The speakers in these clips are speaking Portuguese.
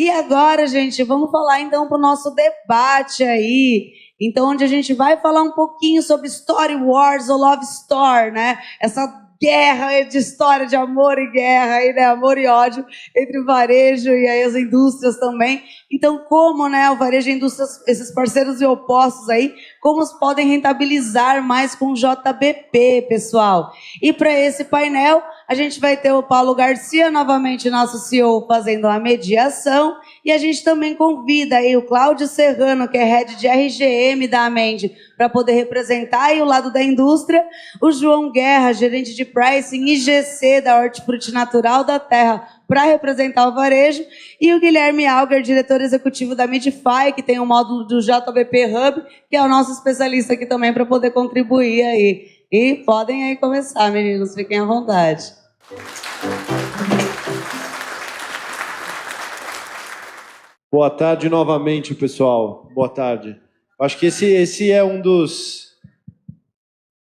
E agora, gente, vamos falar então para o nosso debate aí. Então, onde a gente vai falar um pouquinho sobre Story Wars ou Love Story, né? Essa guerra de história de amor e guerra, aí, né? Amor e ódio entre o varejo e aí as indústrias também. Então, como, né, o varejo e a indústria, esses parceiros e opostos aí, como os podem rentabilizar mais com o JBP, pessoal? E para esse painel, a gente vai ter o Paulo Garcia, novamente nosso CEO, fazendo a mediação. E a gente também convida aí o Cláudio Serrano, que é Head de RGM da Amende, para poder representar aí o lado da indústria. O João Guerra, gerente de Pricing e GC da Hortifruti Natural da Terra, para representar o varejo. E o Guilherme Alger, diretor executivo da Midify, que tem o módulo do JBP Hub, que é o nosso especialista aqui também para poder contribuir aí. E podem aí começar, meninos, fiquem à vontade. Boa tarde novamente, pessoal. Boa tarde. Acho que esse é um dos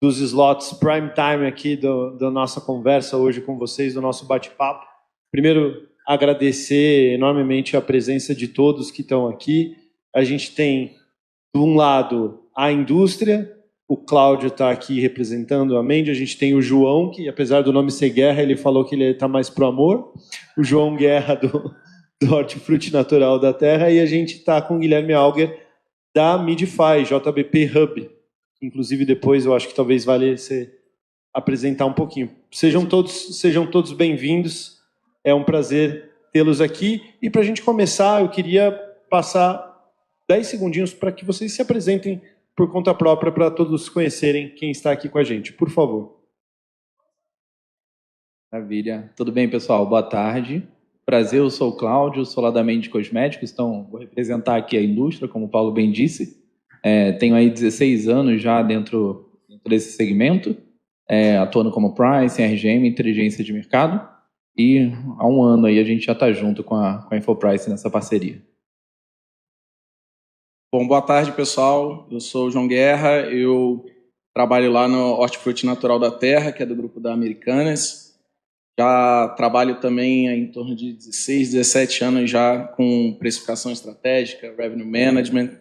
slots prime time aqui da nossa conversa hoje com vocês, do nosso bate-papo. Primeiro, agradecer enormemente a presença de todos que estão aqui. A gente tem, de um lado, a indústria. O Cláudio está aqui representando a Mende. A gente tem o João, que apesar do nome ser Guerra, ele falou que ele está mais pro amor. O João Guerra do Hortifruti Natural da Terra. E a gente está com o Guilherme Alger da Midify, JBP Hub. Inclusive depois eu acho que talvez valha você apresentar um pouquinho. Sejam todos bem-vindos. É um prazer tê-los aqui. E para a gente começar, eu queria passar 10 segundinhos para que vocês se apresentem por conta própria, para todos conhecerem quem está aqui com a gente. Por favor. Maravilha. Tudo bem, pessoal? Boa tarde. Prazer, eu sou o Cláudio, sou lá da Mende Cosméticos, então vou representar aqui a indústria, como o Paulo bem disse. Tenho aí 16 anos já dentro desse segmento, atuando como Pricing, RGM, Inteligência de Mercado, e há um ano aí a gente já está junto com a InfoPrice nessa parceria. Bom, boa tarde, pessoal. Eu sou o João Guerra, eu trabalho lá no Hortifruti Natural da Terra, que é do grupo da Americanas. Já trabalho também em torno de 16, 17 anos já com precificação estratégica, revenue management.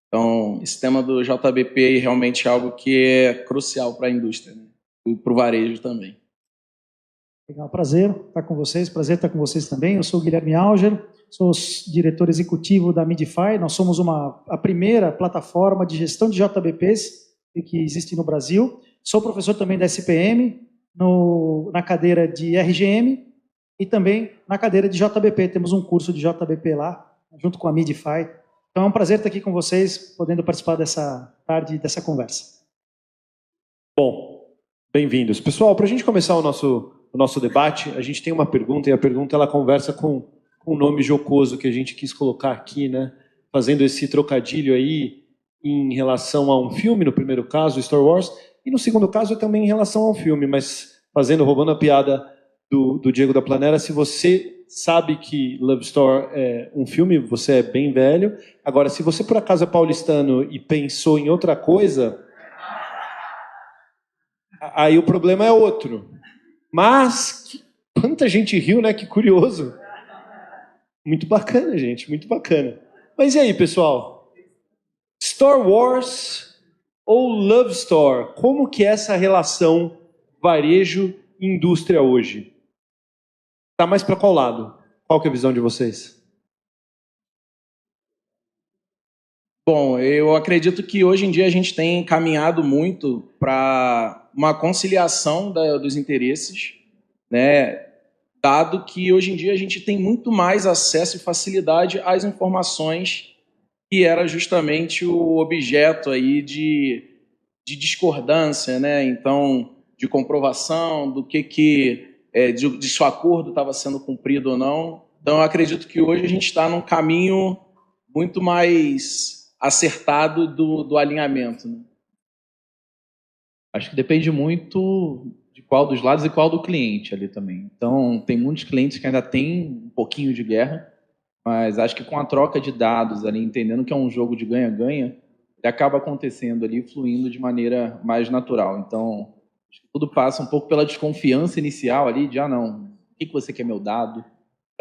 Então, esse tema do JBP realmente é algo que é crucial para a indústria, né? E para o varejo também. Legal, prazer estar com vocês, prazer estar com vocês também. Eu sou o Guilherme Alger, sou diretor executivo da Midify. Nós somos a primeira plataforma de gestão de JBPs que existe no Brasil. Sou professor também da SPM, na cadeira de RGM e também na cadeira de JBP. Temos um curso de JBP lá, junto com a Midify. Então é um prazer estar aqui com vocês, podendo participar dessa tarde, dessa conversa. Bom, bem-vindos. Pessoal, para a gente começar o nosso debate, a gente tem uma pergunta, e a pergunta ela conversa com o nome jocoso que a gente quis colocar aqui, né? Fazendo esse trocadilho aí em relação a um filme, no primeiro caso, Star Wars, e no segundo caso também em relação ao filme, mas roubando a piada do Diego da Planera, se você sabe que Love Story é um filme, você é bem velho. Agora, se você por acaso é paulistano e pensou em outra coisa, aí o problema é outro. Mas, quanta gente riu, né? Que curioso. Muito bacana, gente, muito bacana. Mas e aí, pessoal? Star Wars ou Love Story? Como que é essa relação varejo-indústria hoje? Tá mais para qual lado? Qual que é a visão de vocês? Bom, eu acredito que hoje em dia a gente tem caminhado muito para uma conciliação dos interesses, né? Dado que hoje em dia a gente tem muito mais acesso e facilidade às informações, que era justamente o objeto aí de discordância, né? Então, de comprovação do de se o acordo estava sendo cumprido ou não. Então, eu acredito que hoje a gente está num caminho muito mais acertado do alinhamento, né? Acho que depende muito de qual dos lados e qual do cliente ali também. Então, tem muitos clientes que ainda têm um pouquinho de guerra, mas acho que com a troca de dados ali, entendendo que é um jogo de ganha-ganha, ele acaba acontecendo ali, fluindo de maneira mais natural. Então, acho que tudo passa um pouco pela desconfiança inicial ali de, não, o que você quer meu dado?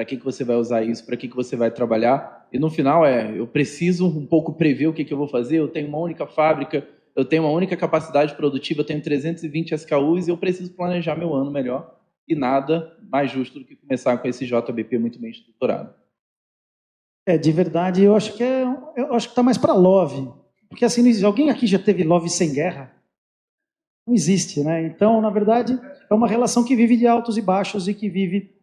para que você vai usar isso, para que você vai trabalhar. E no final eu preciso um pouco prever o que eu vou fazer, eu tenho uma única fábrica, eu tenho uma única capacidade produtiva, eu tenho 320 SKUs e eu preciso planejar meu ano melhor. E nada mais justo do que começar com esse JBP muito bem estruturado. De verdade, eu acho que está mais para love. Porque assim, alguém aqui já teve love sem guerra? Não existe, né? Então, na verdade, é uma relação que vive de altos e baixos e que vive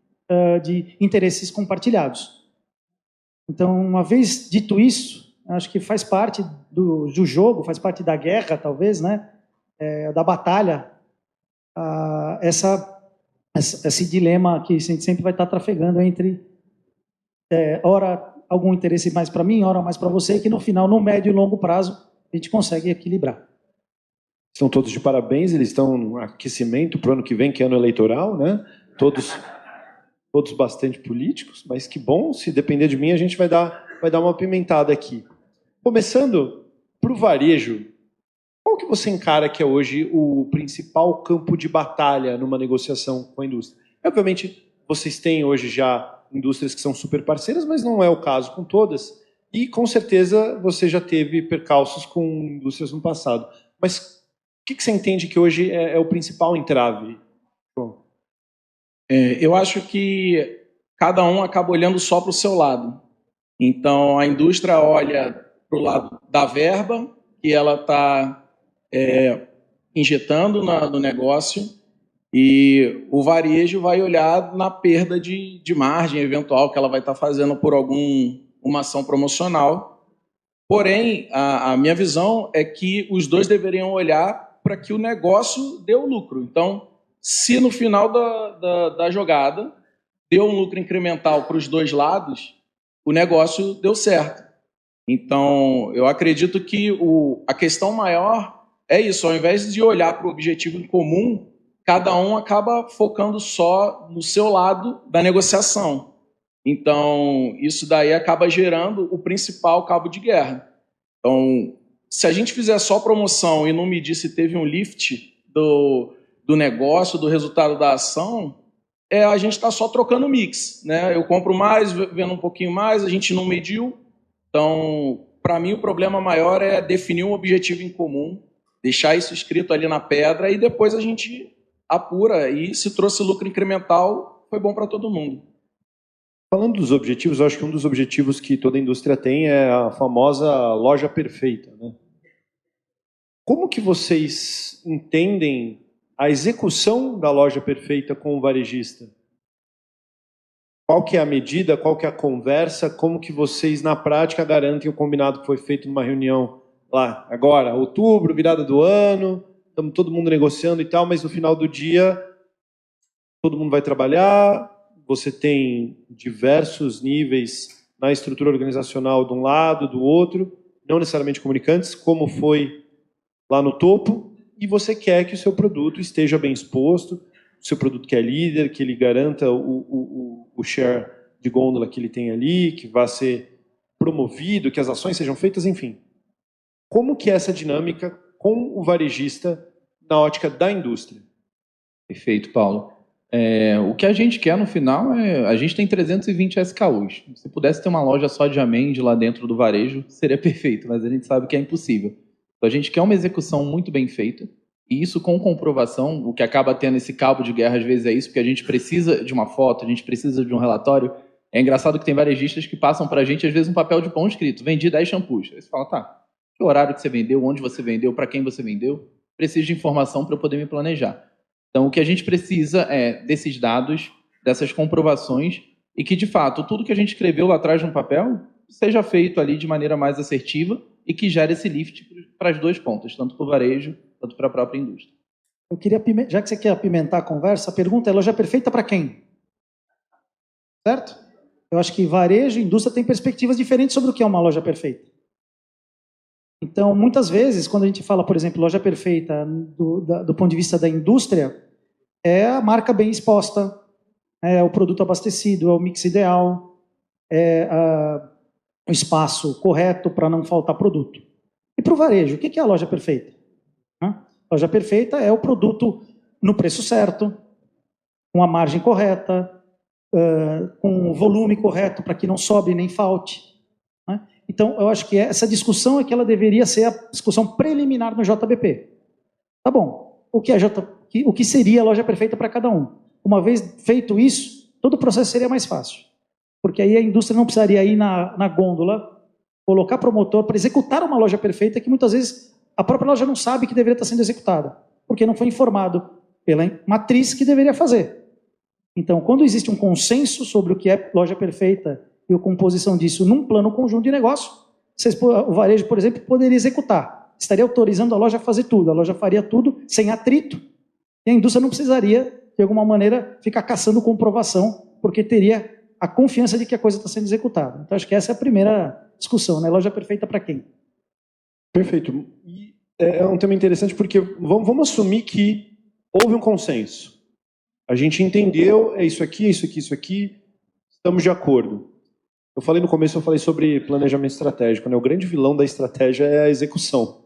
de interesses compartilhados. Então, uma vez dito isso, acho que faz parte do jogo, faz parte da guerra, talvez, né? Da batalha, esse dilema que a gente sempre vai estar trafegando entre, ora, algum interesse mais para mim, ora mais para você, e que no final, no médio e longo prazo, a gente consegue equilibrar. Estão todos de parabéns, eles estão no aquecimento para o ano que vem, que é ano eleitoral, né? Todos bastante políticos, mas que bom, se depender de mim, a gente vai dar uma apimentada aqui. Começando para o varejo, qual que você encara que é hoje o principal campo de batalha numa negociação com a indústria? Obviamente, vocês têm hoje já indústrias que são super parceiras, mas não é o caso com todas. E, com certeza, você já teve percalços com indústrias no passado. Mas o que você entende que hoje é o principal entrave? Bom. Eu acho que cada um acaba olhando só para o seu lado. Então, a indústria olha para o lado da verba, que ela está injetando no negócio, e o varejo vai olhar na perda de margem eventual que ela vai estar fazendo por uma ação promocional. Porém, a minha visão é que os dois deveriam olhar para que o negócio dê o lucro. Então, se no final da jogada deu um lucro incremental para os dois lados, o negócio deu certo. Então, eu acredito que a questão maior é isso. Ao invés de olhar para o objetivo em comum, cada um acaba focando só no seu lado da negociação. Então, isso daí acaba gerando o principal cabo de guerra. Então, se a gente fizer só promoção e não medir se teve um lift do negócio, do resultado da ação, a gente está só trocando mix, né? Eu compro mais, vendo um pouquinho mais, a gente não mediu. Então, para mim, o problema maior é definir um objetivo em comum, deixar isso escrito ali na pedra e depois a gente apura. E se trouxe lucro incremental, foi bom para todo mundo. Falando dos objetivos, eu acho que um dos objetivos que toda indústria tem é a famosa loja perfeita, né? Como que vocês entendem a execução da loja perfeita com o varejista? Qual que é a medida, qual que é a conversa, como que vocês na prática garantem o combinado que foi feito numa reunião lá agora, outubro, virada do ano, estamos todo mundo negociando e tal, mas no final do dia todo mundo vai trabalhar, você tem diversos níveis na estrutura organizacional de um lado, do outro, não necessariamente comunicantes, como foi lá no topo, e você quer que o seu produto esteja bem exposto, o seu produto que é líder, que ele garanta o share de gôndola que ele tem ali, que vai ser promovido, que as ações sejam feitas, enfim. Como que é essa dinâmica com o varejista na ótica da indústria? Perfeito, Paulo. O que a gente quer no final a gente tem 320 SKUs. Se pudesse ter uma loja só de Amend lá dentro do varejo, seria perfeito, mas a gente sabe que é impossível. Então a gente quer uma execução muito bem feita, e isso com comprovação. O que acaba tendo esse cabo de guerra às vezes é isso, porque a gente precisa de uma foto, a gente precisa de um relatório. É engraçado que tem varejistas que passam para a gente às vezes um papel de pão escrito: vendi 10 shampoos. Aí você fala, tá, que horário que você vendeu, onde você vendeu, para quem você vendeu? Preciso de informação para eu poder me planejar. Então, o que a gente precisa é desses dados, dessas comprovações, e que, de fato, tudo que a gente escreveu lá atrás no papel seja feito ali de maneira mais assertiva e que gere esse lift para as duas pontas, tanto para o varejo, quanto para a própria indústria. Eu queria, já que você quer apimentar a conversa, a pergunta é: loja perfeita para quem? Certo? Eu acho que varejo e indústria têm perspectivas diferentes sobre o que é uma loja perfeita. Então, muitas vezes, quando a gente fala, por exemplo, loja perfeita do ponto de vista da indústria, é a marca bem exposta, é o produto abastecido, é o mix ideal, é o espaço correto para não faltar produto. E para o varejo, o que é a loja perfeita? A loja perfeita é o produto no preço certo, com a margem correta, com o volume correto para que não sobre nem falte, né? Então, eu acho que essa discussão é que ela deveria ser a discussão preliminar no JBP. Tá bom, o que seria a loja perfeita para cada um? Uma vez feito isso, todo o processo seria mais fácil, porque aí a indústria não precisaria ir na gôndola, colocar promotor para executar uma loja perfeita que muitas vezes a própria loja não sabe que deveria estar sendo executada, porque não foi informado pela matriz que deveria fazer. Então, quando existe um consenso sobre o que é loja perfeita e a composição disso num plano conjunto de negócio, o varejo, por exemplo, poderia executar. Estaria autorizando a loja a fazer tudo. A loja faria tudo sem atrito e a indústria não precisaria, de alguma maneira, ficar caçando comprovação, porque teria a confiança de que a coisa está sendo executada. Então, acho que essa é a primeira discussão, né? Loja perfeita para quem? Perfeito. E é um tema interessante porque vamos assumir que houve um consenso. A gente entendeu, é isso aqui, isso aqui, isso aqui, estamos de acordo. Eu falei no começo, eu falei sobre planejamento estratégico, né? O grande vilão da estratégia é a execução.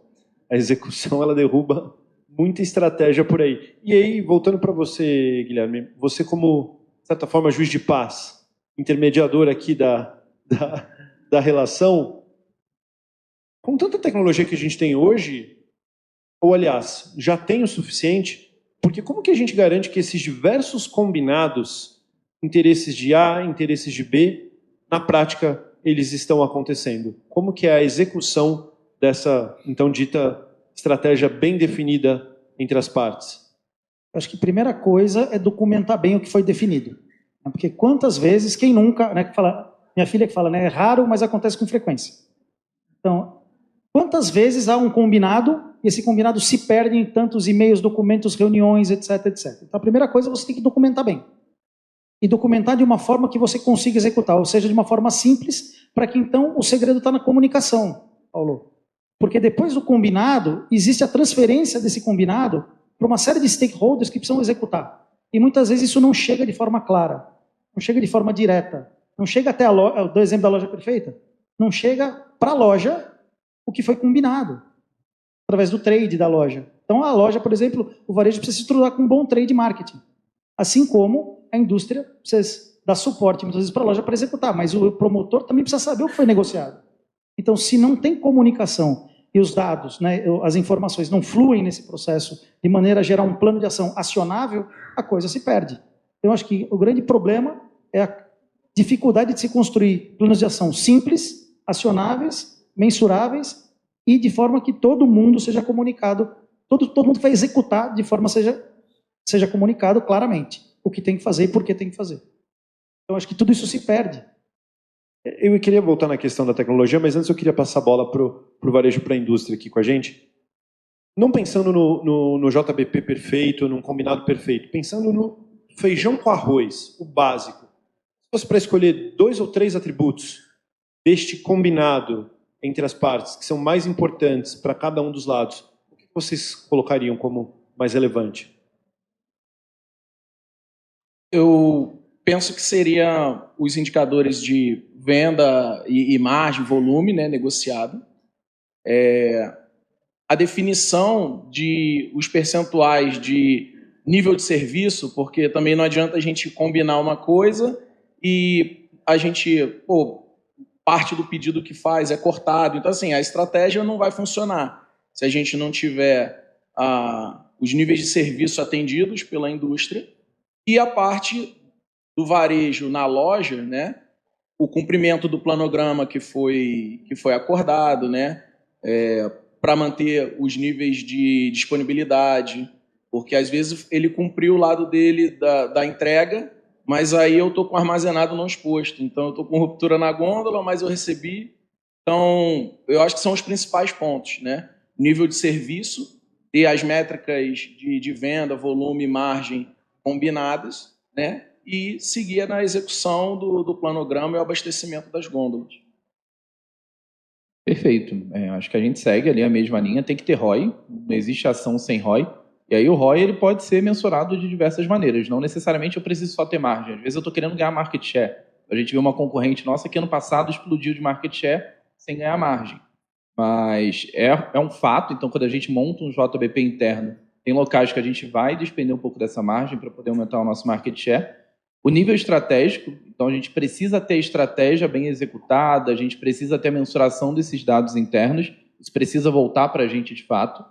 A execução, ela derruba muita estratégia por aí. E aí, voltando para você, Guilherme, você como, de certa forma, juiz de paz, intermediador aqui da relação, com tanta tecnologia que a gente tem hoje, ou aliás, já tem o suficiente, porque como que a gente garante que esses diversos combinados, interesses de A, interesses de B, na prática, eles estão acontecendo? Como que é a execução dessa, então, dita estratégia bem definida entre as partes? Acho que a primeira coisa é documentar bem o que foi definido. Porque quantas vezes, quem nunca, né, que fala, minha filha que fala, né, é raro, mas acontece com frequência. Então, quantas vezes há um combinado e esse combinado se perde em tantos e-mails, documentos, reuniões, etc, etc. Então, a primeira coisa, você tem que documentar bem. E documentar de uma forma que você consiga executar, ou seja, de uma forma simples, para que então o segredo está na comunicação, Paulo. Porque depois do combinado, existe a transferência desse combinado para uma série de stakeholders que precisam executar. E muitas vezes isso não chega de forma clara, não chega de forma direta, não chega até a loja, do exemplo da loja perfeita, não chega para a loja o que foi combinado, através do trade da loja. Então a loja, por exemplo, o varejo precisa se estruturar com um bom trade marketing. Assim como a indústria precisa dar suporte muitas vezes para a loja para executar, mas o promotor também precisa saber o que foi negociado. Então, se não tem comunicação e os dados, né, as informações não fluem nesse processo de maneira a gerar um plano de ação acionável, a coisa se perde. Então, eu acho que o grande problema é a dificuldade de se construir planos de ação simples, acionáveis, mensuráveis e de forma que todo mundo seja comunicado, todo mundo que vai executar de forma seja comunicado claramente o que tem que fazer e por que tem que fazer. Então, acho que tudo isso se perde. Eu queria voltar na questão da tecnologia, mas antes eu queria passar a bola para o varejo, para a indústria aqui com a gente. Não pensando no JBP perfeito, num combinado perfeito, pensando no feijão com arroz, o básico. Se fosse para escolher 2 ou 3 atributos deste combinado entre as partes, que são mais importantes para cada um dos lados, o que vocês colocariam como mais relevante? Eu penso que seria os indicadores de venda e margem, volume, né, negociado. A definição de os percentuais de nível de serviço, porque também não adianta a gente combinar uma coisa e a gente, parte do pedido que faz é cortado. Então, assim, a estratégia não vai funcionar se a gente não tiver os níveis de serviço atendidos pela indústria e a parte do varejo na loja, né? O cumprimento do planograma que foi acordado, né? Para manter os níveis de disponibilidade, porque às vezes ele cumpriu o lado dele da entrega, mas aí eu estou com armazenado não exposto, então eu estou com ruptura na gôndola, mas eu recebi. Então, eu acho que são os principais pontos, né? Nível de serviço e as métricas de venda, volume, margem combinadas, né? E seguir na execução do planograma e o abastecimento das gôndolas. Perfeito. Acho que a gente segue ali a mesma linha. Tem que ter ROI, não existe ação sem ROI. E aí o ROI ele pode ser mensurado de diversas maneiras. Não necessariamente eu preciso só ter margem. Às vezes eu estou querendo ganhar market share. A gente viu uma concorrente nossa que ano passado explodiu de market share sem ganhar margem. Mas é um fato. Então, quando a gente monta um JBP interno, tem locais que a gente vai despender um pouco dessa margem para poder aumentar o nosso market share. O nível estratégico, então a gente precisa ter estratégia bem executada, a gente precisa ter a mensuração desses dados internos, isso precisa voltar para a gente de fato.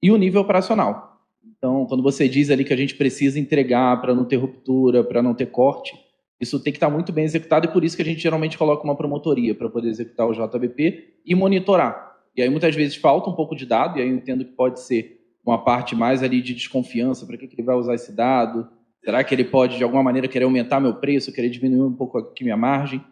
E o nível operacional. Então, quando você diz ali que a gente precisa entregar para não ter ruptura, para não ter corte, isso tem que estar muito bem executado e por isso que a gente geralmente coloca uma promotoria para poder executar o JBP e monitorar. E aí muitas vezes falta um pouco de dado, e aí eu entendo que pode ser uma parte mais ali de desconfiança, para que ele vai usar esse dado? Será que ele pode, de alguma maneira, querer aumentar meu preço, querer diminuir um pouco aqui minha margem?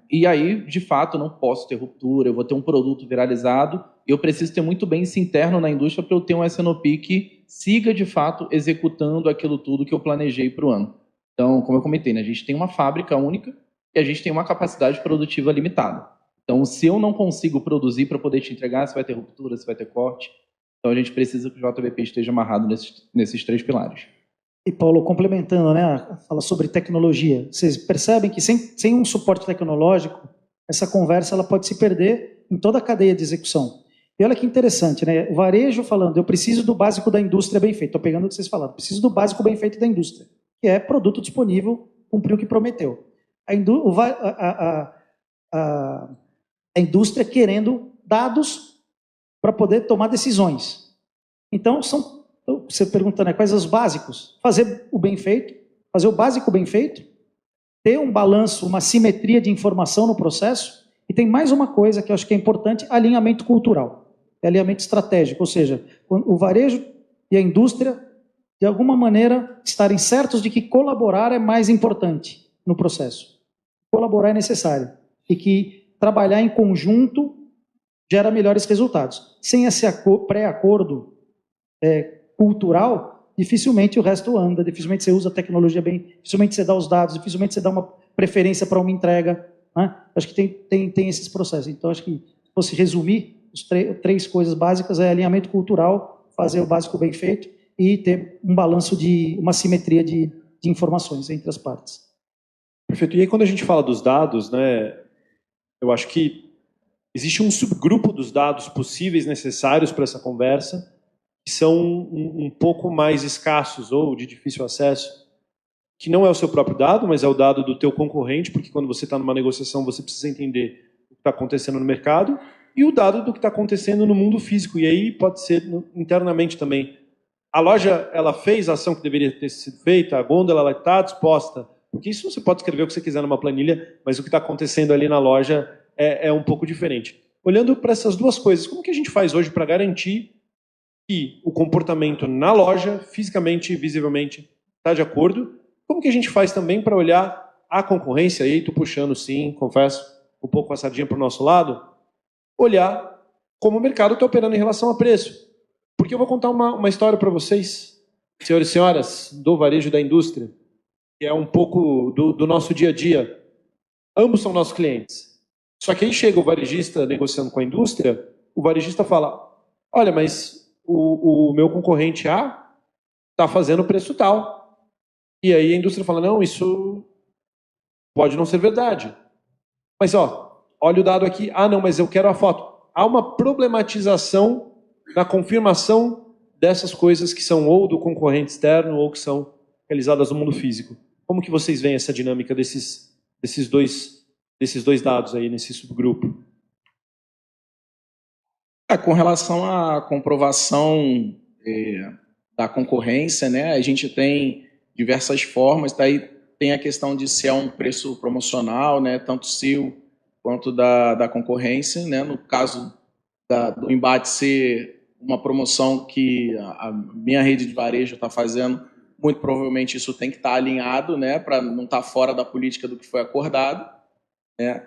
E aí, de fato, não posso ter ruptura, eu vou ter um produto viralizado, e eu preciso ter muito bem isso interno na indústria para eu ter um S&OP que siga, de fato, executando aquilo tudo que eu planejei para o ano. Então, como eu comentei, né, a gente tem uma fábrica única e a gente tem uma capacidade produtiva limitada. Então, se eu não consigo produzir para poder te entregar, você vai ter ruptura, você vai ter corte. Então, a gente precisa que o JBP esteja amarrado nesses 3 pilares. E, Paulo, complementando, né, fala sobre tecnologia. Vocês percebem que sem um suporte tecnológico, essa conversa ela pode se perder em toda a cadeia de execução. E olha que interessante, né? O varejo falando, eu preciso do básico da indústria bem feito. Estou pegando o que vocês falaram. Preciso do básico bem feito da indústria, que é produto disponível, cumprir o que prometeu. A indústria querendo dados para poder tomar decisões. Então, você pergunta, né, quais os básicos? Fazer o bem feito, fazer o básico bem feito, ter um balanço, uma simetria de informação no processo, e tem mais uma coisa que eu acho que é importante, alinhamento cultural, alinhamento estratégico, ou seja, o varejo e a indústria, de alguma maneira, estarem certos de que colaborar é mais importante no processo. Colaborar é necessário, e que trabalhar em conjunto gera melhores resultados. Sem esse pré-acordo cultural, dificilmente o resto anda, dificilmente você usa a tecnologia bem, dificilmente você dá os dados, dificilmente você dá uma preferência para uma entrega. Né? Acho que tem esses processos. Então, acho que, se fosse resumir, as 3 coisas básicas é alinhamento cultural, fazer o básico bem feito e ter um balanço uma simetria de informações entre as partes. Perfeito. E aí, quando a gente fala dos dados, né, eu acho que existe um subgrupo dos dados possíveis, necessários para essa conversa, que são um pouco mais escassos ou de difícil acesso, que não é o seu próprio dado, mas é o dado do teu concorrente, porque quando você está numa negociação, você precisa entender o que está acontecendo no mercado, e o dado do que está acontecendo no mundo físico, e aí pode ser internamente também. A loja, ela fez a ação que deveria ter sido feita, a gôndola está disposta, porque isso você pode escrever o que você quiser numa planilha, mas o que está acontecendo ali na loja é um pouco diferente. Olhando para essas 2 coisas, como que a gente faz hoje para garantir que o comportamento na loja, fisicamente e visivelmente, está de acordo? Como que a gente faz também para olhar a concorrência? Aí estou puxando, sim, confesso, um pouco a sardinha para o nosso lado. Olhar como o mercado está operando em relação a preço. Porque eu vou contar uma história para vocês, senhores e senhoras, do varejo da indústria, que é um pouco do nosso dia a dia. Ambos são nossos clientes. Só que aí chega o varejista negociando com a indústria, o varejista fala, olha, mas o meu concorrente A está fazendo preço tal. E aí a indústria fala, não, isso pode não ser verdade. Mas olha o dado aqui, não, mas eu quero a foto. Há uma problematização na confirmação dessas coisas que são ou do concorrente externo ou que são realizadas no mundo físico. Como que vocês veem essa dinâmica desses dois dados aí nesse subgrupo? Com relação à comprovação da concorrência, né, a gente tem diversas formas, daí tem a questão de se é um preço promocional, né, tanto seu quanto da concorrência, né, no caso do embate ser uma promoção que a minha rede de varejo está fazendo, muito provavelmente isso tem que estar alinhado, né, para não estar fora da política do que foi acordado, né.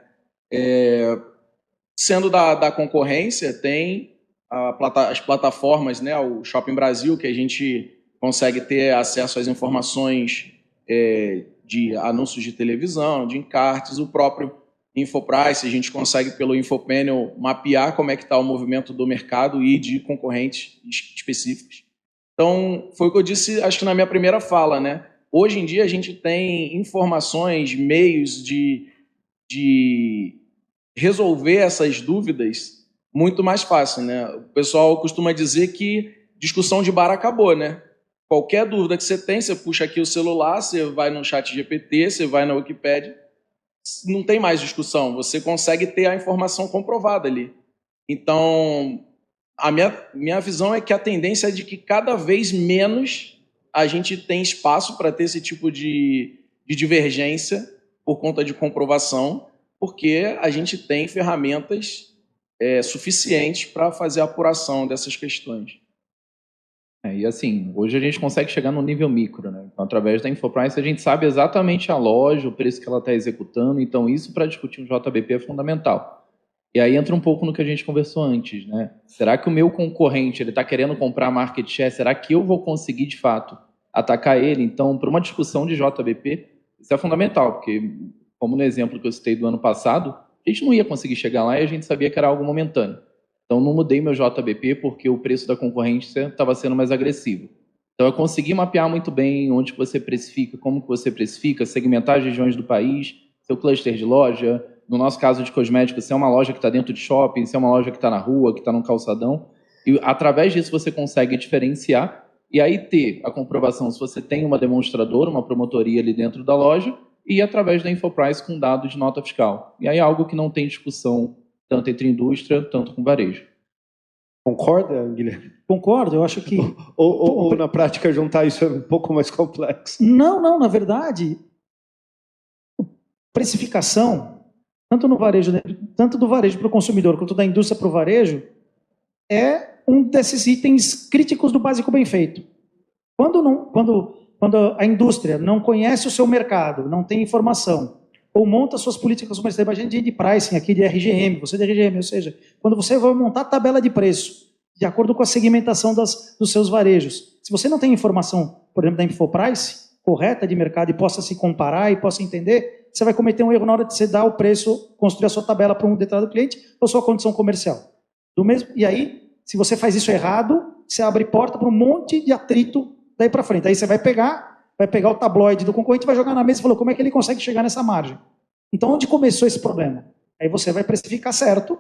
Sendo da concorrência, tem as plataformas, né, o Shopping Brasil, que a gente consegue ter acesso às informações de anúncios de televisão, de encartes, o próprio Infoprice, a gente consegue pelo Infopanel mapear como é que está o movimento do mercado e de concorrentes específicos. Então, foi o que eu disse, acho que na minha primeira fala, né? Hoje em dia a gente tem informações, meios de resolver essas dúvidas muito mais fácil, né? O pessoal costuma dizer que discussão de bar acabou, né? Qualquer dúvida que você tem, você puxa aqui o celular, você vai no chat GPT, você vai na Wikipédia, não tem mais discussão, você consegue ter a informação comprovada ali. Então, a minha visão é que a tendência é de que cada vez menos a gente tem espaço para ter esse tipo de divergência por conta de comprovação, porque a gente tem ferramentas suficientes para fazer a apuração dessas questões. E assim, hoje a gente consegue chegar no nível micro, né? Então, através da InfoPrice, a gente sabe exatamente a loja, o preço que ela está executando. Então, isso para discutir um JBP é fundamental. E aí entra um pouco no que a gente conversou antes, né? Será que o meu concorrente ele está querendo comprar market share? Será que eu vou conseguir, de fato, atacar ele? Então, para uma discussão de JBP, isso é fundamental, porque, como no exemplo que eu citei do ano passado, a gente não ia conseguir chegar lá e a gente sabia que era algo momentâneo. Então, não mudei meu JBP porque o preço da concorrência estava sendo mais agressivo. Então, eu consegui mapear muito bem onde que você precifica, como que você precifica, segmentar as regiões do país, seu cluster de loja. No nosso caso de cosméticos, se é uma loja que está dentro de shopping, se é uma loja que está na rua, que está num calçadão. E, através disso, você consegue diferenciar e aí ter a comprovação se você tem uma demonstradora, uma promotoria ali dentro da loja e através da InfoPrice com dados de nota fiscal. E aí é algo que não tem discussão tanto entre indústria, tanto com varejo. Concorda, Guilherme? Concordo, eu acho que... ou na prática juntar isso é um pouco mais complexo? Não, na verdade, precificação, tanto no varejo, tanto do varejo para o consumidor, quanto da indústria para o varejo, é um desses itens críticos do básico bem feito. Quando a indústria não conhece o seu mercado, não tem informação, ou monta suas políticas comerciais, imagina de pricing aqui, de RGM, você de RGM, ou seja, quando você vai montar a tabela de preço, de acordo com a segmentação dos seus varejos, se você não tem informação, por exemplo, da InfoPrice, correta de mercado, e possa se comparar e possa entender, você vai cometer um erro na hora de você dar o preço, construir a sua tabela para um determinado cliente, ou sua condição comercial. E aí, se você faz isso errado, você abre porta para um monte de atrito daí para frente. Aí você vai pegar o tabloide do concorrente, vai jogar na mesa e falar como é que ele consegue chegar nessa margem. Então, onde começou esse problema? Aí você vai precificar certo,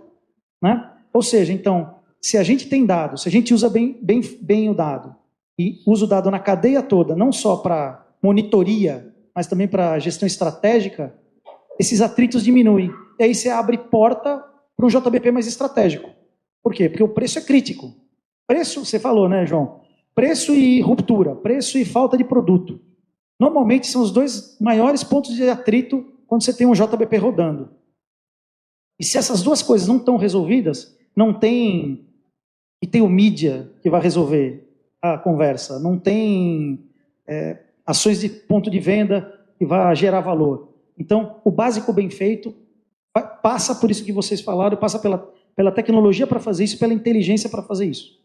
né? Ou seja, então, se a gente tem dados, se a gente usa bem o dado, e usa o dado na cadeia toda, não só para monitoria, mas também para gestão estratégica, esses atritos diminuem. E aí você abre porta para um JBP mais estratégico. Por quê? Porque o preço é crítico. Preço, você falou, né, João? Preço e ruptura, preço e falta de produto. Normalmente são os dois maiores pontos de atrito quando você tem um JBP rodando. E se essas duas coisas não estão resolvidas, não tem... E tem o mídia que vai resolver a conversa, não tem ações de ponto de venda que vai gerar valor. Então, o básico bem feito passa por isso que vocês falaram, passa pela tecnologia para fazer isso, pela inteligência para fazer isso.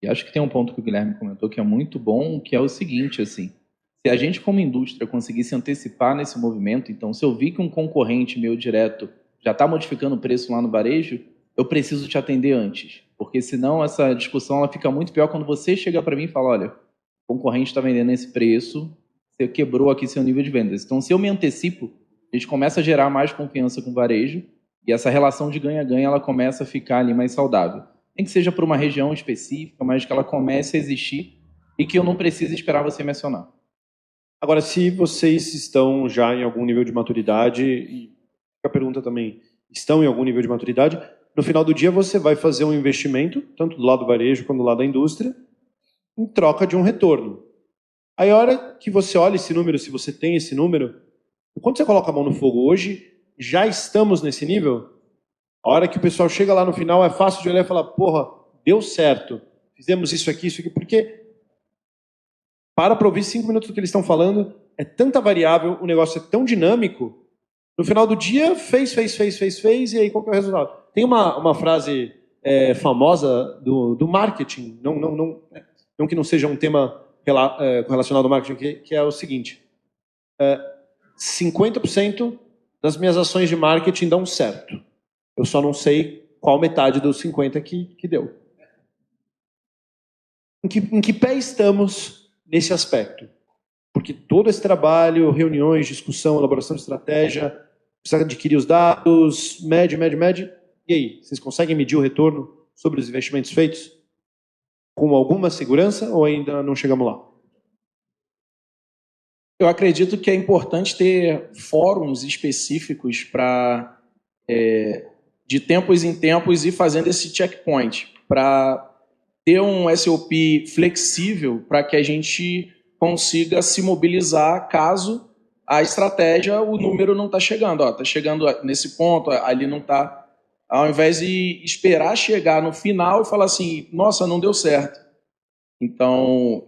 E acho que tem um ponto que o Guilherme comentou que é muito bom, que é o seguinte, assim, se a gente como indústria conseguir se antecipar nesse movimento, então se eu vi que um concorrente meu direto já está modificando o preço lá no varejo, eu preciso te atender antes, porque senão essa discussão ela fica muito pior quando você chega para mim e fala, olha, o concorrente está vendendo esse preço, você quebrou aqui seu nível de vendas. Então se eu me antecipo, a gente começa a gerar mais confiança com o varejo e essa relação de ganha-ganha ela começa a ficar ali mais saudável. Nem que seja por uma região específica, mas que ela comece a existir e que eu não precise esperar você mencionar. Agora, se vocês estão já em algum nível de maturidade, e a pergunta também, estão em algum nível de maturidade, no final do dia você vai fazer um investimento, tanto do lado do varejo quanto do lado da indústria, em troca de um retorno. Aí a hora que você olha esse número, se você tem esse número, quando você coloca a mão no fogo hoje, já estamos nesse nível? A hora que o pessoal chega lá no final, é fácil de olhar e falar, porra, deu certo, fizemos isso aqui, porque para ouvir 5 minutos do que eles estão falando, é tanta variável, o negócio é tão dinâmico, no final do dia, fez, e aí qual que é o resultado? Tem uma frase famosa do marketing, não que não seja um tema relacionado ao marketing, que é o seguinte, 50% das minhas ações de marketing dão certo. Eu só não sei qual metade dos 50 que deu. Em que pé estamos nesse aspecto? Porque todo esse trabalho, reuniões, discussão, elaboração de estratégia, precisa adquirir os dados, mede. E aí, vocês conseguem medir o retorno sobre os investimentos feitos? Com alguma segurança ou ainda não chegamos lá? Eu acredito que é importante ter fóruns específicos para, de tempos em tempos, ir fazendo esse checkpoint, para ter um SOP flexível para que a gente consiga se mobilizar caso a estratégia, o número não está chegando. Está chegando nesse ponto, ali não está. Ao invés de esperar chegar no final e falar assim, nossa, não deu certo. Então,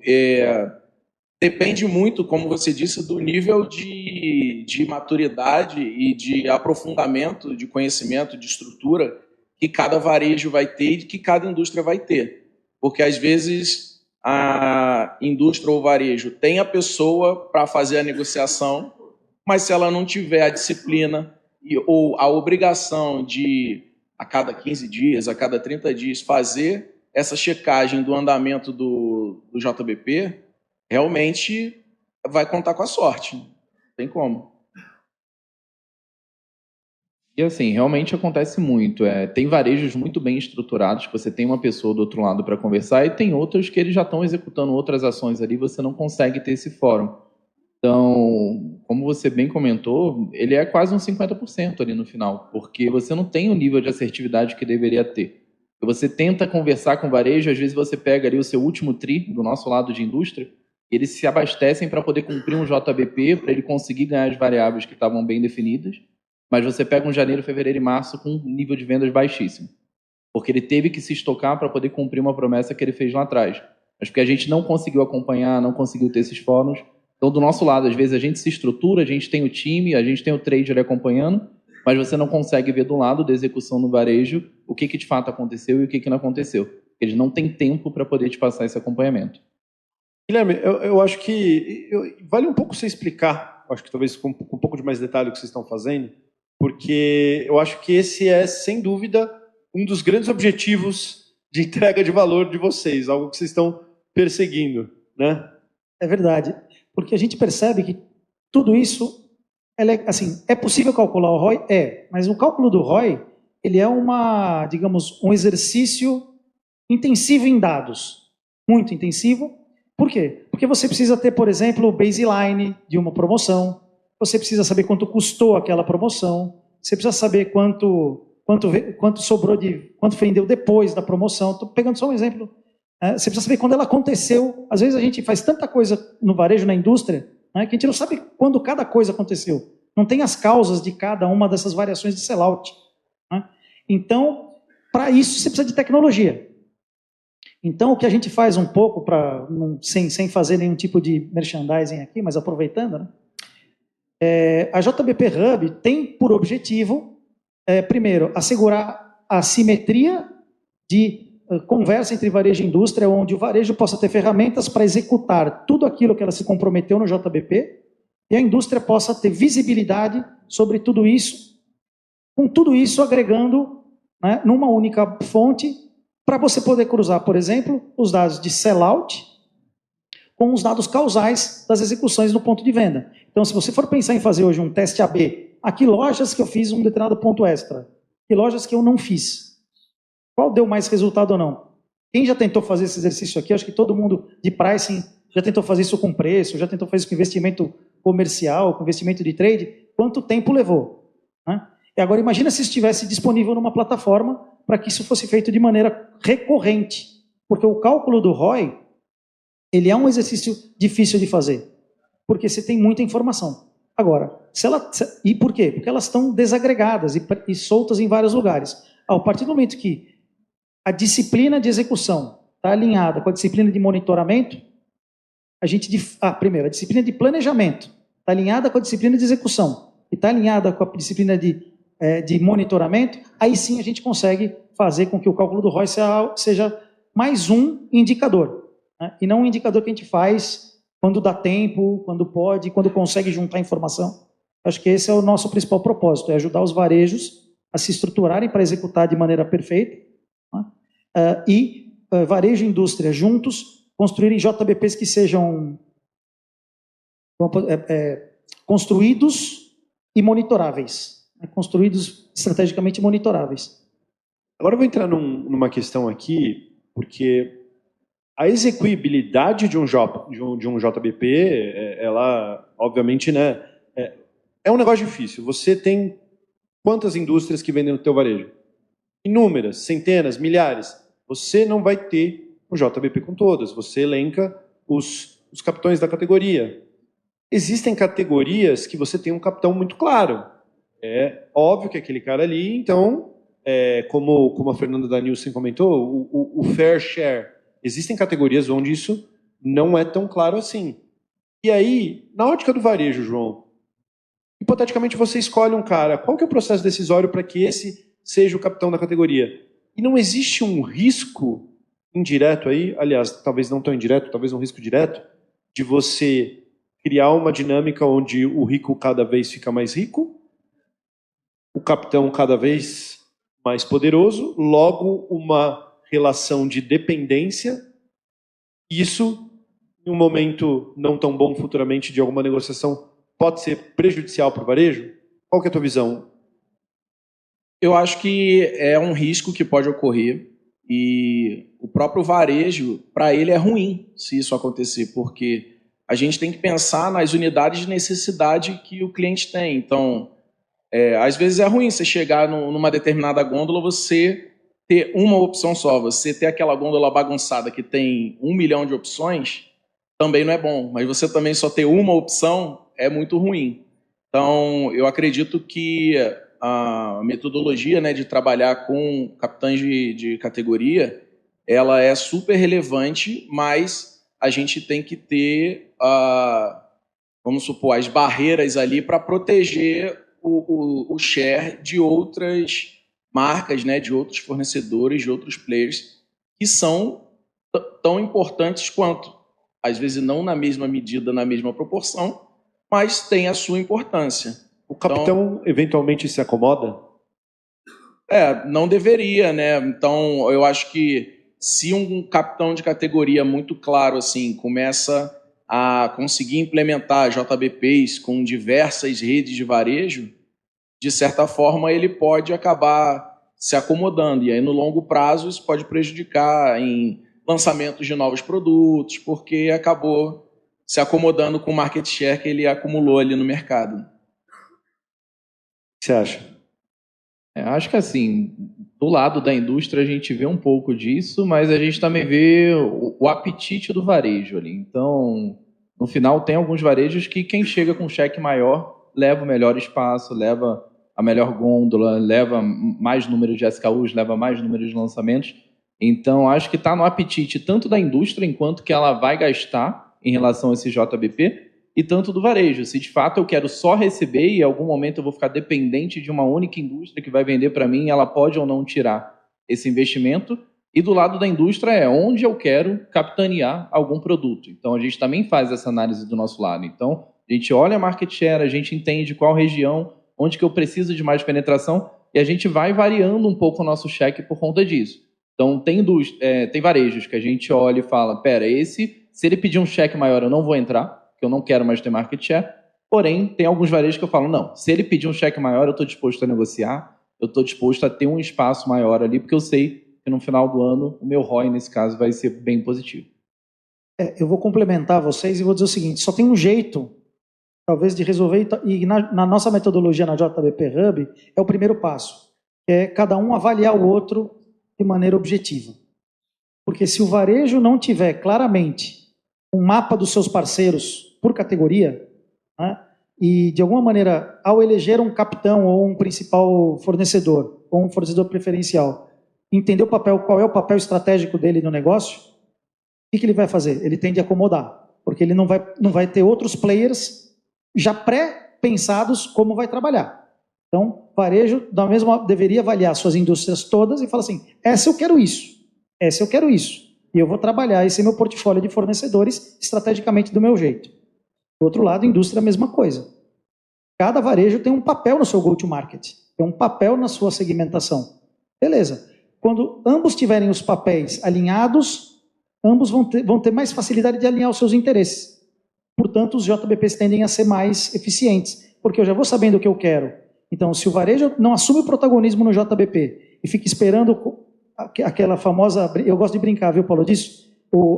depende muito, como você disse, do nível de maturidade e de aprofundamento de conhecimento, de estrutura que cada varejo vai ter e que cada indústria vai ter. Porque, às vezes, a indústria ou o varejo tem a pessoa para fazer a negociação, mas se ela não tiver a disciplina ou a obrigação de, a cada 15 dias, a cada 30 dias, fazer essa checagem do andamento do JBP, realmente vai contar com a sorte. Não tem como. E assim, realmente acontece muito. Tem varejos muito bem estruturados, que você tem uma pessoa do outro lado para conversar, e tem outros que eles já estão executando outras ações ali, você não consegue ter esse fórum. Então, como você bem comentou, ele é quase um 50% ali no final, porque você não tem o nível de assertividade que deveria ter. Você tenta conversar com o varejo, às vezes você pega ali o seu último TRI, do nosso lado de indústria, eles se abastecem para poder cumprir um JBP, para ele conseguir ganhar as variáveis que estavam bem definidas, mas você pega um janeiro, fevereiro e março com um nível de vendas baixíssimo, porque ele teve que se estocar para poder cumprir uma promessa que ele fez lá atrás. Mas porque a gente não conseguiu acompanhar, não conseguiu ter esses fóruns. Então, do nosso lado, às vezes a gente se estrutura, a gente tem o time, a gente tem o trade ali acompanhando, mas você não consegue ver do lado da execução no varejo o que de fato aconteceu e o que não aconteceu. Eles não têm tempo para poder te passar esse acompanhamento. Guilherme, eu acho que vale um pouco você explicar, acho que talvez com um pouco de mais detalhe o que vocês estão fazendo, porque eu acho que esse é, sem dúvida, um dos grandes objetivos de entrega de valor de vocês, algo que vocês estão perseguindo, né? É verdade, porque a gente percebe que tudo isso, assim, é possível calcular o ROI? Mas o cálculo do ROI, ele é digamos, um exercício intensivo em dados, muito intensivo. Por quê? Porque você precisa ter, por exemplo, o baseline de uma promoção, você precisa saber quanto custou aquela promoção, você precisa saber quanto sobrou quanto vendeu depois da promoção. Estou pegando só um exemplo. Você precisa saber quando ela aconteceu. Às vezes a gente faz tanta coisa no varejo, na indústria, que a gente não sabe quando cada coisa aconteceu. Não tem as causas de cada uma dessas variações de sellout. Então, para isso, você precisa de tecnologia. Então, o que a gente faz um pouco, sem fazer nenhum tipo de merchandising aqui, mas aproveitando, né? A JBP Hub tem por objetivo, primeiro, assegurar a simetria de conversa entre varejo e indústria, onde o varejo possa ter ferramentas para executar tudo aquilo que ela se comprometeu no JBP e a indústria possa ter visibilidade sobre tudo isso, com tudo isso agregando, né, numa única fonte, para você poder cruzar, por exemplo, os dados de sellout com os dados causais das execuções no ponto de venda. Então, se você for pensar em fazer hoje um teste AB, que lojas que eu fiz um determinado ponto extra, que lojas que eu não fiz, qual deu mais resultado ou não? Quem já tentou fazer esse exercício aqui, acho que todo mundo de pricing já tentou fazer isso com preço, já tentou fazer isso com investimento comercial, com investimento de trade, quanto tempo levou? Né? E agora imagina se estivesse disponível numa plataforma para que isso fosse feito de maneira recorrente, porque o cálculo do ROI, ele é um exercício difícil de fazer, porque você tem muita informação. Agora, e por quê? Porque elas estão desagregadas e soltas em vários lugares. A partir do momento que a disciplina de execução está alinhada com a disciplina de monitoramento, primeiro, a disciplina de planejamento está alinhada com a disciplina de execução e está alinhada com a disciplina de monitoramento, aí sim a gente consegue fazer com que o cálculo do ROI seja mais um indicador, né? E não um indicador que a gente faz quando dá tempo, quando pode, quando consegue juntar informação. Acho que esse é o nosso principal propósito, é ajudar os varejos a se estruturarem para executar de maneira perfeita, né? Varejo e indústria juntos construírem JBPs que sejam construídos e monitoráveis, né? Construídos estrategicamente monitoráveis. Agora eu vou entrar numa questão aqui, porque a execuibilidade de um JBP, ela, obviamente, né, é um negócio difícil. Você tem quantas indústrias que vendem no teu varejo? Inúmeras, centenas, milhares. Você não vai ter um JBP com todas. Você elenca os capitães da categoria. Existem categorias que você tem um capitão muito claro. É óbvio que aquele cara ali, então, como a Fernanda da Nielsen comentou, o fair share. Existem categorias onde isso não é tão claro assim. E aí, na ótica do varejo, João, hipoteticamente você escolhe um cara. Qual que é o processo decisório para que esse seja o capitão da categoria? E não existe um risco indireto aí, aliás, talvez não tão indireto, talvez um risco direto, de você criar uma dinâmica onde o rico cada vez fica mais rico, o capitão cada vez mais poderoso, logo uma relação de dependência. Isso, em um momento não tão bom futuramente de alguma negociação, pode ser prejudicial para o varejo? Qual que é a tua visão? Eu acho que é um risco que pode ocorrer e o próprio varejo, para ele é ruim se isso acontecer, porque a gente tem que pensar nas unidades de necessidade que o cliente tem. Então, às vezes é ruim você chegar numa determinada gôndola, você ter uma opção só. Você ter aquela gôndola bagunçada que tem 1 milhão de opções, também não é bom. Mas você também só ter uma opção é muito ruim. Então, eu acredito que a metodologia, né, de trabalhar com capitães de categoria, ela é super relevante, mas a gente tem que ter, vamos supor, as barreiras ali para proteger o share de outras marcas, né, de outros fornecedores, de outros players, que são tão importantes quanto. Às vezes não na mesma medida, na mesma proporção, mas tem a sua importância. O capitão eventualmente se acomoda? Não deveria, né? Então, eu acho que se um capitão de categoria muito claro assim começa a conseguir implementar JBPs com diversas redes de varejo, de certa forma ele pode acabar se acomodando. E aí, no longo prazo, isso pode prejudicar em lançamentos de novos produtos, porque acabou se acomodando com o market share que ele acumulou ali no mercado. O que você acha? Acho que assim, do lado da indústria a gente vê um pouco disso, mas a gente também vê o apetite do varejo ali. Então, no final, tem alguns varejos que quem chega com cheque maior leva o melhor espaço, leva a melhor gôndola, leva mais números de SKUs, leva mais números de lançamentos. Então, acho que está no apetite tanto da indústria, enquanto que ela vai gastar em relação a esse JBP, e tanto do varejo. Se de fato eu quero só receber e em algum momento eu vou ficar dependente de uma única indústria que vai vender para mim, ela pode ou não tirar esse investimento. E do lado da indústria é onde eu quero capitanear algum produto. Então, a gente também faz essa análise do nosso lado. Então, a gente olha a market share, a gente entende qual região, onde que eu preciso de mais penetração, e a gente vai variando um pouco o nosso cheque por conta disso. Então, tem varejos que a gente olha e fala, se ele pedir um cheque maior, eu não vou entrar, porque eu não quero mais ter market share. Porém, tem alguns varejos que eu falo, não, se ele pedir um cheque maior, eu estou disposto a negociar, eu estou disposto a ter um espaço maior ali, porque eu sei que no final do ano o meu ROI, nesse caso, vai ser bem positivo. Eu vou complementar vocês e vou dizer o seguinte, só tem um jeito, talvez, de resolver, e na nossa metodologia na JBP Hub, é o primeiro passo, que é cada um avaliar o outro de maneira objetiva. Porque se o varejo não tiver claramente um mapa dos seus parceiros por categoria, né, e de alguma maneira, ao eleger um capitão ou um principal fornecedor, ou um fornecedor preferencial, entender qual é o papel estratégico dele no negócio, o que ele vai fazer? Ele tende a acomodar, porque ele não vai ter outros players já pré-pensados como vai trabalhar. Então, o varejo deveria avaliar suas indústrias todas e falar assim, essa eu quero isso, essa eu quero isso. E eu vou trabalhar esse meu portfólio de fornecedores estrategicamente do meu jeito. Do outro lado, a indústria é a mesma coisa. Cada varejo tem um papel no seu go-to-market, tem um papel na sua segmentação. Beleza. Quando ambos tiverem os papéis alinhados, ambos vão ter mais facilidade de alinhar os seus interesses. Portanto, os JBPs tendem a ser mais eficientes, porque eu já vou sabendo o que eu quero. Então, se o varejo não assume o protagonismo no JBP e fica esperando aquela famosa... Eu gosto de brincar, viu, Paulo, disso?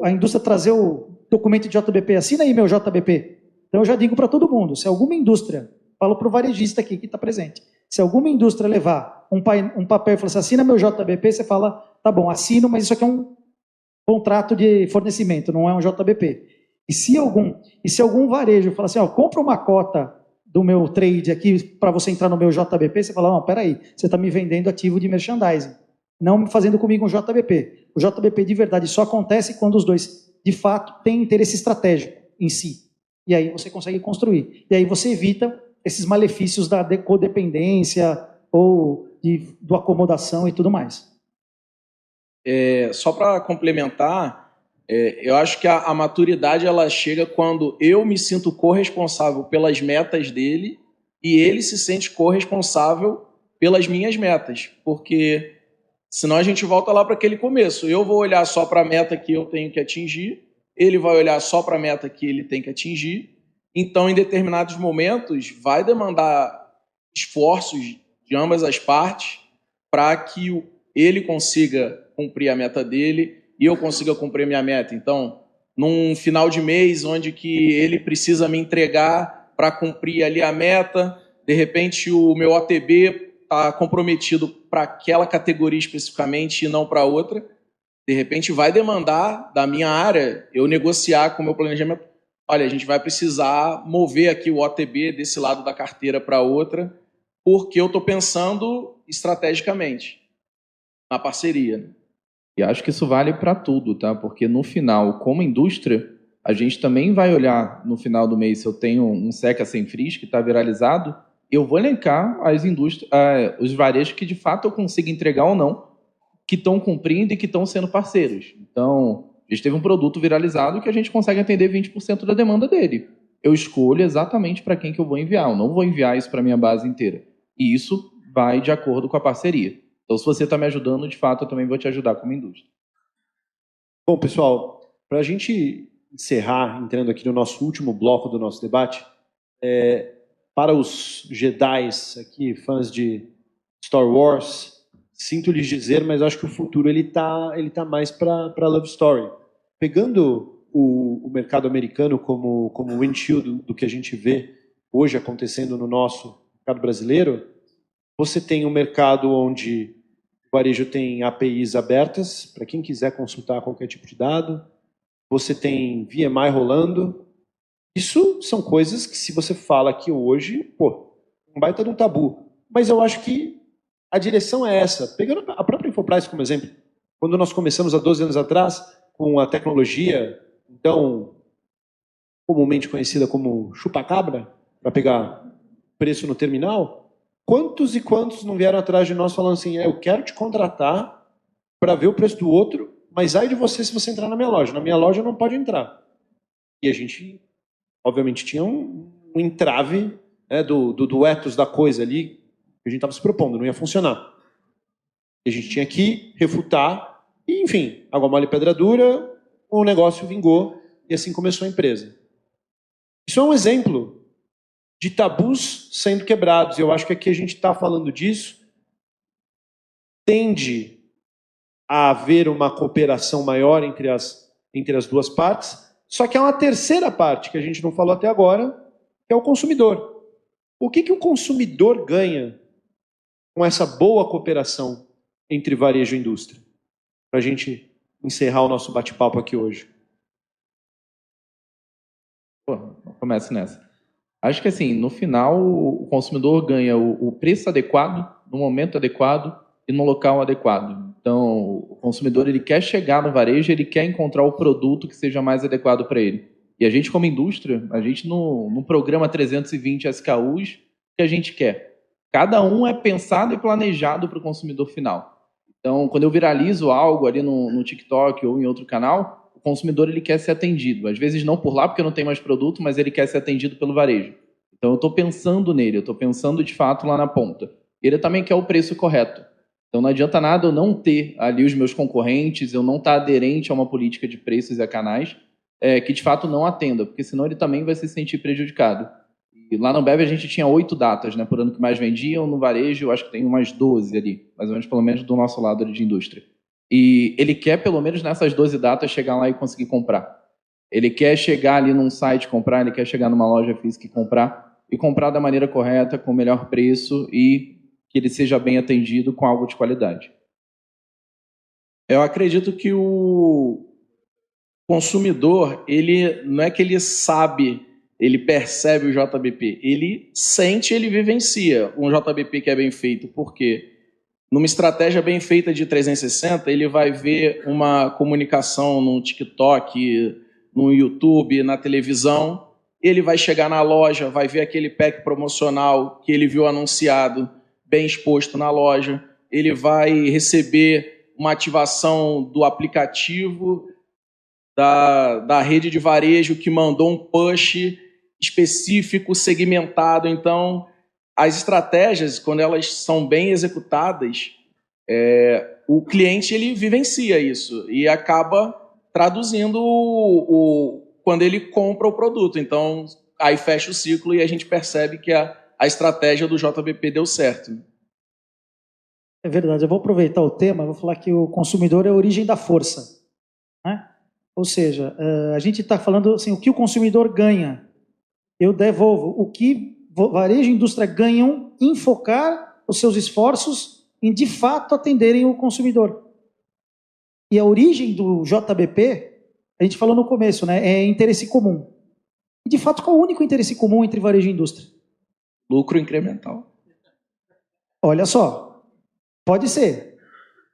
a indústria trazer o documento de JBP, assina aí meu JBP. Então eu já digo para todo mundo, se alguma indústria, falo para o varejista aqui que está presente, se alguma indústria levar um papel e falar assim, assina meu JBP, você fala, tá bom, assino, mas isso aqui é um contrato de fornecimento, não é um JBP. E se algum varejo falar assim, ó, compra uma cota do meu trade aqui para você entrar no meu JBP, você fala, não, peraí, você está me vendendo ativo de merchandising, não me fazendo comigo um JBP. O JBP de verdade só acontece quando os dois, de fato, têm interesse estratégico em si. E aí você consegue construir. E aí você evita esses malefícios da codependência ou do acomodação e tudo mais. Só para complementar, eu acho que a maturidade ela chega quando eu me sinto corresponsável pelas metas dele e ele se sente corresponsável pelas minhas metas, porque senão a gente volta lá para aquele começo. Eu vou olhar só para a meta que eu tenho que atingir, ele vai olhar só para a meta que ele tem que atingir. Então, em determinados momentos, vai demandar esforços de ambas as partes para que ele consiga cumprir a meta dele e eu consiga cumprir a minha meta. Então, num final de mês, onde que ele precisa me entregar para cumprir ali a meta, de repente o meu OTB está comprometido para aquela categoria especificamente e não para outra, de repente vai demandar da minha área eu negociar com o meu planejamento. Olha, a gente vai precisar mover aqui o OTB desse lado da carteira para outra, porque eu estou pensando estrategicamente na parceria. E acho que isso vale para tudo, tá? Porque no final, como indústria, a gente também vai olhar no final do mês se eu tenho um Seca sem frizz que está viralizado, eu vou elencar as indústrias, os varejos que de fato eu consigo entregar ou não, que estão cumprindo e que estão sendo parceiros. Então, a gente teve um produto viralizado que a gente consegue atender 20% da demanda dele. Eu escolho exatamente para quem que eu vou enviar. Eu não vou enviar isso para a minha base inteira. E isso vai de acordo com a parceria. Então, se você está me ajudando, de fato, eu também vou te ajudar como indústria. Bom, pessoal, para a gente encerrar, entrando aqui no nosso último bloco do nosso debate, para os Jedis aqui, fãs de Star Wars, sinto lhes dizer, mas acho que o futuro ele tá mais para Love Story. Pegando o mercado americano como windshield do que a gente vê hoje acontecendo no nosso mercado brasileiro, você tem um mercado onde o varejo tem APIs abertas para quem quiser consultar qualquer tipo de dado, você tem VMI rolando. Isso são coisas que, se você fala aqui hoje, um baita de um tabu. Mas eu acho que a direção é essa. Pegando a própria Infoprice como exemplo, quando nós começamos há 12 anos atrás com a tecnologia, então, comumente conhecida como chupa-cabra, para pegar preço no terminal, quantos e quantos não vieram atrás de nós falando assim, eu quero te contratar para ver o preço do outro, mas ai de você se você entrar na minha loja. Na minha loja não pode entrar. E a gente, obviamente, tinha um entrave, né, do ethos da coisa ali, que a gente estava se propondo, não ia funcionar. E a gente tinha que refutar, e enfim, água mole e pedra dura, o negócio vingou, e assim começou a empresa. Isso é um exemplo de tabus sendo quebrados, e eu acho que aqui a gente está falando disso, tende a haver uma cooperação maior entre as duas partes, só que há uma terceira parte que a gente não falou até agora, que é o consumidor. O que o consumidor ganha com essa boa cooperação entre varejo e indústria? Para a gente encerrar o nosso bate-papo aqui hoje. Começo nessa. Acho que assim, no final, o consumidor ganha o preço adequado, no momento adequado e no local adequado. Então, o consumidor ele quer chegar no varejo, ele quer encontrar o produto que seja mais adequado para ele. E a gente, como indústria, a gente no programa 320 SKUs, o que a gente quer? Cada um é pensado e planejado para o consumidor final. Então, quando eu viralizo algo ali no TikTok ou em outro canal, o consumidor ele quer ser atendido. Às vezes não por lá, porque não tem mais produto, mas ele quer ser atendido pelo varejo. Então, eu estou pensando nele, eu estou pensando de fato lá na ponta. Ele também quer o preço correto. Então, não adianta nada eu não ter ali os meus concorrentes, eu não estar aderente a uma política de preços e a canais que de fato não atenda, porque senão ele também vai se sentir prejudicado. E lá no Ambev a gente tinha 8 datas, né, por ano que mais vendiam, no varejo eu acho que tem umas 12 ali, mais ou menos pelo menos do nosso lado ali de indústria. e ele quer, pelo menos nessas 12 datas, chegar lá e conseguir comprar. Ele quer chegar ali num site e comprar, ele quer chegar numa loja física e comprar da maneira correta, com o melhor preço e que ele seja bem atendido com algo de qualidade. Eu acredito que o consumidor, ele não é que ele sabe, ele percebe o JBP, ele sente, ele vivencia um JBP que é bem feito. Por quê? Numa estratégia bem feita de 360, ele vai ver uma comunicação no TikTok, no YouTube, na televisão, ele vai chegar na loja, vai ver aquele pack promocional que ele viu anunciado, bem exposto na loja, ele vai receber uma ativação do aplicativo da rede de varejo que mandou um push específico, segmentado. Então, as estratégias, quando elas são bem executadas, o cliente ele vivencia isso e acaba traduzindo quando ele compra o produto. Então, aí fecha o ciclo e a gente percebe que a estratégia do JBP deu certo. É verdade. Eu vou aproveitar o tema, vou falar que o consumidor é a origem da força, né? Ou seja, a gente está falando assim, o que o consumidor ganha, eu devolvo. O que varejo e indústria ganham em focar os seus esforços em, de fato, atenderem o consumidor. E a origem do JBP, a gente falou no começo, né, é interesse comum. E, de fato, qual é o único interesse comum entre varejo e indústria? Lucro incremental. Olha só, pode ser.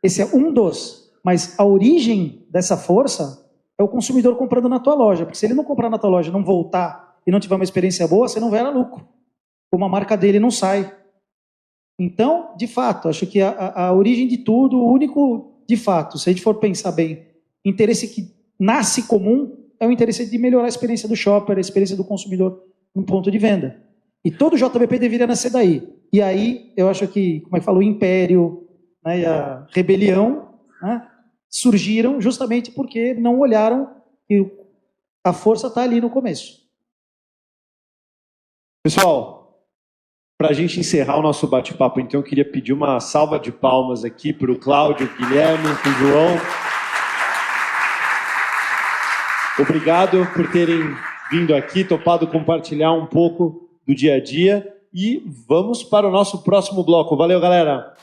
Esse é um dos. Mas a origem dessa força é o consumidor comprando na tua loja. Porque se ele não comprar na tua loja, não voltar e não tiver uma experiência boa, você não vai a lucro. Como a marca dele não sai. Então, de fato, acho que a origem de tudo, o único, de fato, se a gente for pensar bem, interesse que nasce comum é o interesse de melhorar a experiência do shopper, a experiência do consumidor no ponto de venda. E todo JBP deveria nascer daí. E aí, eu acho que, como é que fala, o império, né, e a rebelião, né, surgiram justamente porque não olharam que a força está ali no começo. Pessoal, para a gente encerrar o nosso bate-papo, então, eu queria pedir uma salva de palmas aqui para o Cláudio, Guilherme, para o João. Obrigado por terem vindo aqui, topado compartilhar um pouco do dia a dia. E vamos para o nosso próximo bloco. Valeu, galera!